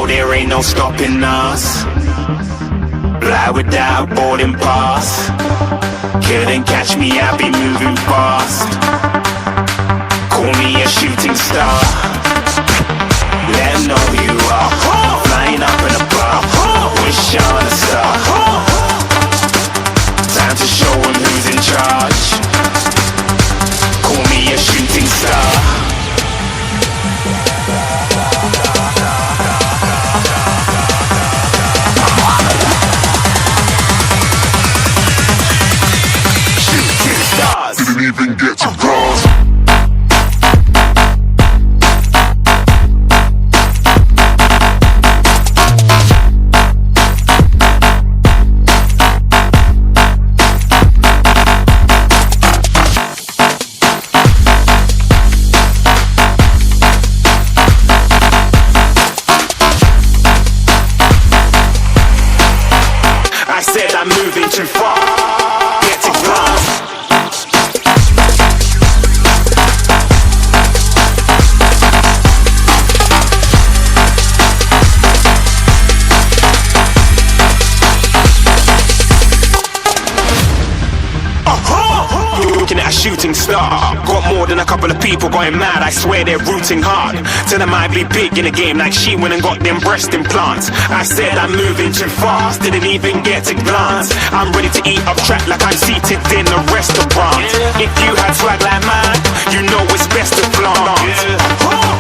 know there ain't no stopping us. Fly without boarding pass. Couldn't catch me, I'll be moving fast. Call me a shooting star. Let 'em know who you are. Flying up in a bar. Wish on a star. Time to show 'em who's in charge. Call me a shooting star. Shooting stars. Didn't even get to cross. I said I'm moving too far. Get to glass. Looking at a shooting star. Got more than a couple of people going mad. I swear they're rooting hard. Tell them I'd be big in the game like she went and got them breast implants. I said I'm moving too fast. Didn't even get to glance. I'm ready to eat up track like I'm seated in a restaurant. If you had swag like mine, you know it's best to flaunt.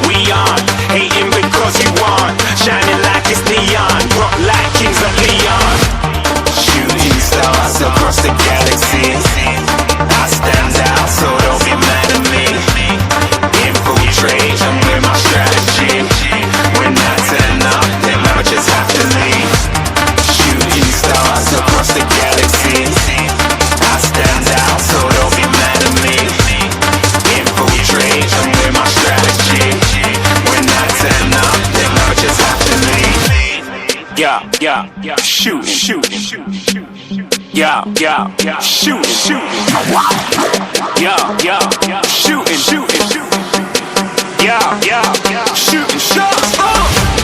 We aren't hating because you aren't. Shining like it's neon. Rock like kings of Leon. Shooting stars across the galaxy. I stand out, so don't be mad at me. Infiltrate, I'm with my strategy. When I turn up, then I just have to leave. Shooting stars across the galaxy. I stand out, so don't be mad at me. Infiltrate, I'm with my strategy. When I turn up, then I just have to leave. Yeah, shoot, yeah, shooting, yeah, shooting, yeah, shooting shots.